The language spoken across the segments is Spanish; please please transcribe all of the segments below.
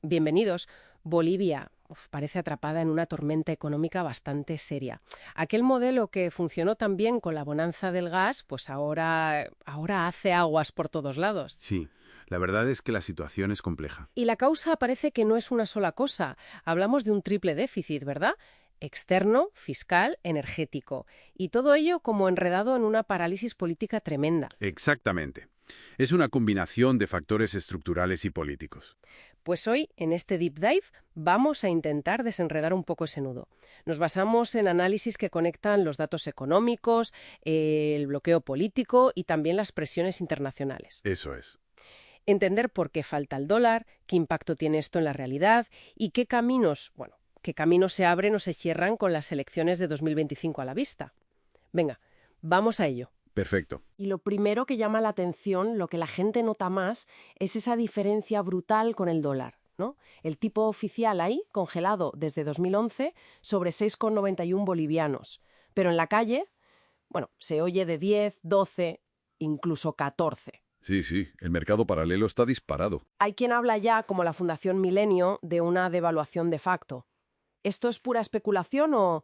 Bienvenidos. Bolivia parece atrapada en una tormenta económica bastante seria. Aquel modelo que funcionó tan bien con la bonanza del gas, pues ahora hace aguas por todos lados. Sí, la verdad es que la situación es compleja. Y la causa parece que no es una sola cosa. Hablamos de un triple déficit, ¿verdad? Externo, fiscal, energético. Y todo ello como enredado en una parálisis política tremenda. Exactamente. Es una combinación de factores estructurales y políticos. Pues hoy, en este Deep Dive, vamos a intentar desenredar un poco ese nudo. Nos basamos en análisis que conectan los datos económicos, el bloqueo político y también las presiones internacionales. Eso es. Entender por qué falta el dólar, qué impacto tiene esto en la realidad y qué caminos se abren o se cierran con las elecciones de 2025 a la vista. Venga, vamos a ello. Perfecto. Y lo primero que llama la atención, lo que la gente nota más, es esa diferencia brutal con el dólar, ¿no? El tipo oficial ahí, congelado desde 2011, sobre 6,91 bolivianos. Pero en la calle, se oye de 10, 12, incluso 14. Sí, el mercado paralelo está disparado. Hay quien habla ya, como la Fundación Milenio, de una devaluación de facto. ¿Esto es pura especulación o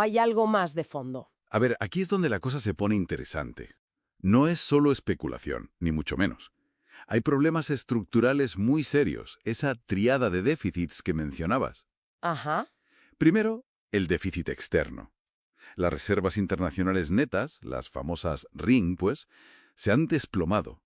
hay algo más de fondo? A ver, aquí es donde la cosa se pone interesante. No es solo especulación, ni mucho menos. Hay problemas estructurales muy serios, esa triada de déficits que mencionabas. Ajá. Primero, el déficit externo. Las reservas internacionales netas, las famosas RIN, se han desplomado.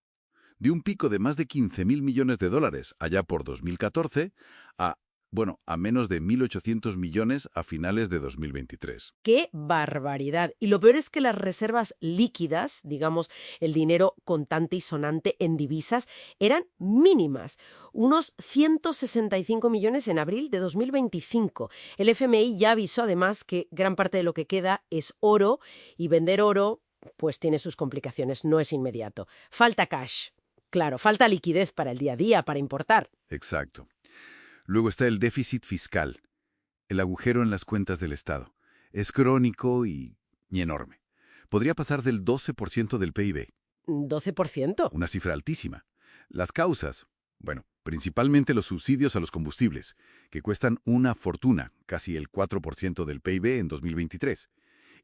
De un pico de más de 15.000 millones de dólares allá por 2014 a menos de 1.800 millones a finales de 2023. ¡Qué barbaridad! Y lo peor es que las reservas líquidas, digamos, el dinero contante y sonante en divisas, eran mínimas. Unos 165 millones en abril de 2025. El FMI ya avisó además que gran parte de lo que queda es oro y vender oro pues tiene sus complicaciones, no es inmediato. Falta cash. Claro, falta liquidez para el día a día, para importar. Exacto. Luego está el déficit fiscal, el agujero en las cuentas del Estado. Es crónico y enorme. Podría pasar del 12% del PIB. ¿12%? Una cifra altísima. Las causas, principalmente los subsidios a los combustibles, que cuestan una fortuna, casi el 4% del PIB en 2023.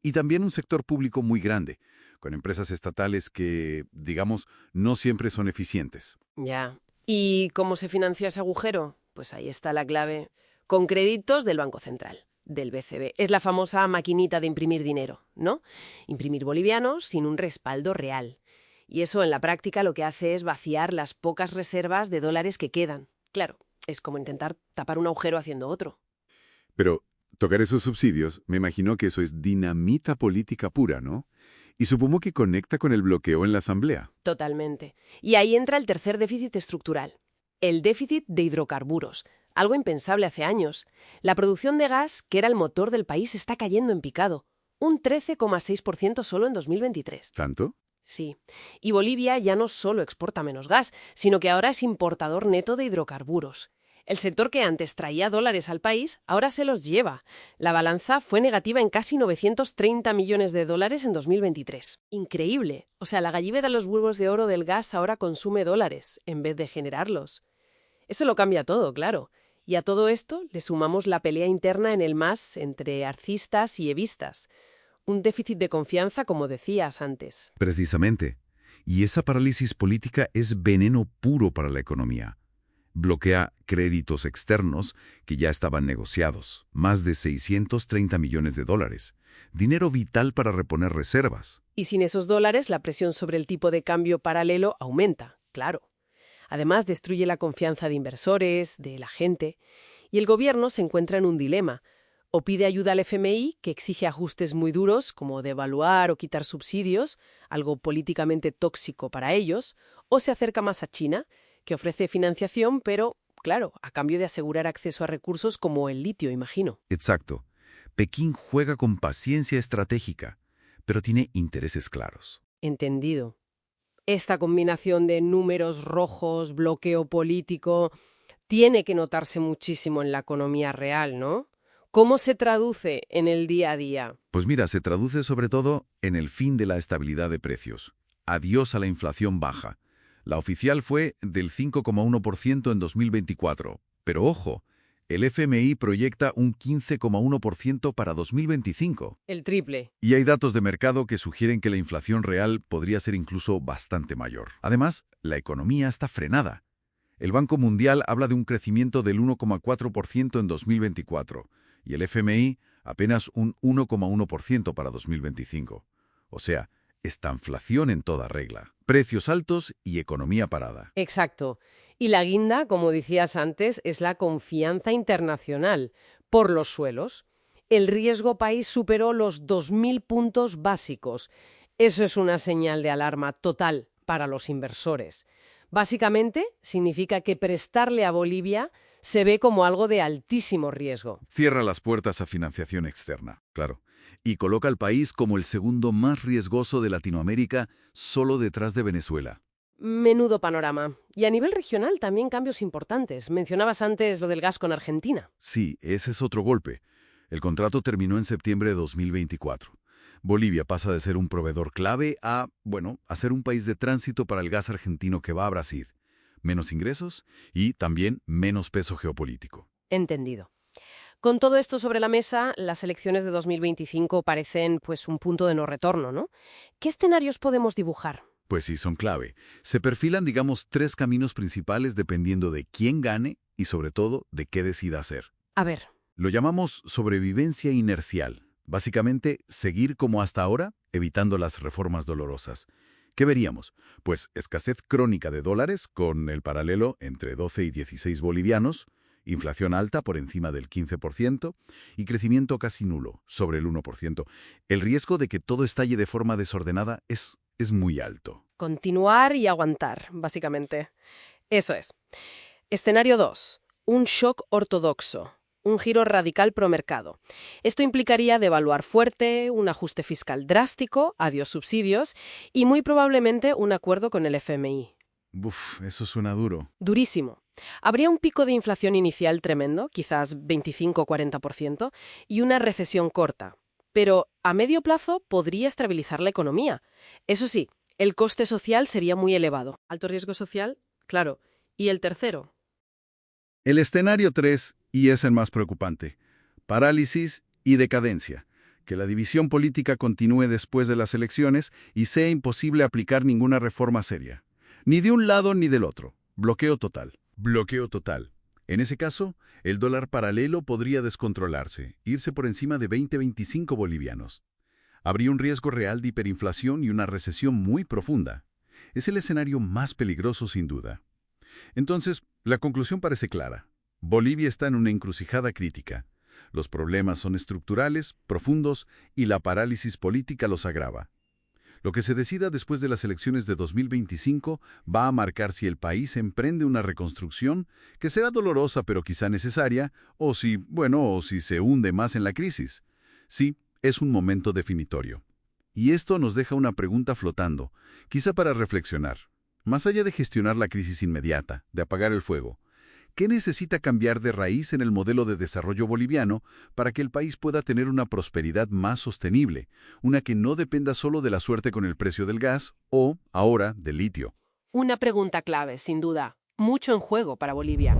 Y también un sector público muy grande, con empresas estatales que, digamos, no siempre son eficientes. Ya. ¿Y cómo se financia ese agujero? Pues ahí está la clave. Con créditos del Banco Central, del BCB. Es la famosa maquinita de imprimir dinero, ¿no? Imprimir bolivianos sin un respaldo real. Y eso en la práctica lo que hace es vaciar las pocas reservas de dólares que quedan. Claro, es como intentar tapar un agujero haciendo otro. Pero tocar esos subsidios, me imagino que eso es dinamita política pura, ¿no? Y supongo que conecta con el bloqueo en la Asamblea. Totalmente. Y ahí entra el tercer déficit estructural. El déficit de hidrocarburos, algo impensable hace años. La producción de gas, que era el motor del país, está cayendo en picado. Un 13,6% solo en 2023. ¿Tanto? Sí. Y Bolivia ya no solo exporta menos gas, sino que ahora es importador neto de hidrocarburos. El sector que antes traía dólares al país, ahora se los lleva. La balanza fue negativa en casi 930 millones de dólares en 2023. Increíble. O sea, la gallina de los huevos de oro del gas ahora consume dólares, en vez de generarlos. Eso lo cambia todo, claro. Y a todo esto le sumamos la pelea interna en el MAS entre arcistas y evistas. Un déficit de confianza, como decías antes. Precisamente. Y esa parálisis política es veneno puro para la economía. Bloquea créditos externos que ya estaban negociados, más de 630 millones de dólares, dinero vital para reponer reservas. Y sin esos dólares, la presión sobre el tipo de cambio paralelo aumenta, claro. Además, destruye la confianza de inversores, de la gente, y el gobierno se encuentra en un dilema. O pide ayuda al FMI, que exige ajustes muy duros, como devaluar o quitar subsidios, algo políticamente tóxico para ellos, o se acerca más a China, que ofrece financiación, pero, claro, a cambio de asegurar acceso a recursos como el litio, imagino. Exacto. Pekín juega con paciencia estratégica, pero tiene intereses claros. Entendido. Esta combinación de números rojos, bloqueo político, tiene que notarse muchísimo en la economía real, ¿no? ¿Cómo se traduce en el día a día? Pues mira, se traduce sobre todo en el fin de la estabilidad de precios. Adiós a la inflación baja. La oficial fue del 5,1% en 2024, Pero ojo, el FMI proyecta un 15,1% para 2025. El triple. Y hay datos de mercado que sugieren que la inflación real podría ser incluso bastante mayor. Además, la economía está frenada. El Banco Mundial habla de un crecimiento del 1,4% en 2024 y el FMI apenas un 1,1% para 2025. O sea, estanflación en toda regla. Precios altos y economía parada. Exacto. Y la guinda, como decías antes, es la confianza internacional por los suelos. El riesgo país superó los 2.000 puntos básicos. Eso es una señal de alarma total para los inversores. Básicamente, significa que prestarle a Bolivia se ve como algo de altísimo riesgo. Cierra las puertas a financiación externa, claro, y coloca al país como el segundo más riesgoso de Latinoamérica, solo detrás de Venezuela. Menudo panorama. Y a nivel regional también cambios importantes. Mencionabas antes lo del gas con Argentina. Sí, ese es otro golpe. El contrato terminó en septiembre de 2024. Bolivia pasa de ser un proveedor clave a ser un país de tránsito para el gas argentino que va a Brasil. Menos ingresos y también menos peso geopolítico. Entendido. Con todo esto sobre la mesa, las elecciones de 2025 parecen un punto de no retorno, ¿no? ¿Qué escenarios podemos dibujar? Pues sí, son clave. Se perfilan, tres caminos principales dependiendo de quién gane y, sobre todo, de qué decida hacer. A ver. Lo llamamos sobrevivencia inercial. Básicamente, seguir como hasta ahora, evitando las reformas dolorosas. ¿Qué veríamos? Pues escasez crónica de dólares con el paralelo entre 12 y 16 bolivianos, inflación alta por encima del 15% y crecimiento casi nulo, sobre el 1%. El riesgo de que todo estalle de forma desordenada es muy alto. Continuar y aguantar, básicamente. Eso es. Escenario 2. Un shock ortodoxo. Un giro radical promercado. Esto implicaría devaluar fuerte, un ajuste fiscal drástico, adiós subsidios y muy probablemente un acuerdo con el FMI. Eso suena duro. Durísimo. Habría un pico de inflación inicial tremendo, quizás 25-40%, y una recesión corta. Pero a medio plazo podría estabilizar la economía. Eso sí, el coste social sería muy elevado. Alto riesgo social, claro. ¿Y el tercero? El escenario 3, y es el más preocupante, parálisis y decadencia, que la división política continúe después de las elecciones y sea imposible aplicar ninguna reforma seria. Ni de un lado ni del otro. Bloqueo total. Bloqueo total. En ese caso, el dólar paralelo podría descontrolarse, irse por encima de 20-25 bolivianos. Habría un riesgo real de hiperinflación y una recesión muy profunda. Es el escenario más peligroso sin duda. Entonces, la conclusión parece clara. Bolivia está en una encrucijada crítica. Los problemas son estructurales, profundos, y la parálisis política los agrava. Lo que se decida después de las elecciones de 2025 va a marcar si el país emprende una reconstrucción, que será dolorosa pero quizá necesaria, o si se hunde más en la crisis. Sí, es un momento definitorio. Y esto nos deja una pregunta flotando, quizá para reflexionar. Más allá de gestionar la crisis inmediata, de apagar el fuego, ¿qué necesita cambiar de raíz en el modelo de desarrollo boliviano para que el país pueda tener una prosperidad más sostenible, una que no dependa solo de la suerte con el precio del gas o, ahora, del litio? Una pregunta clave, sin duda. Mucho en juego para Bolivia.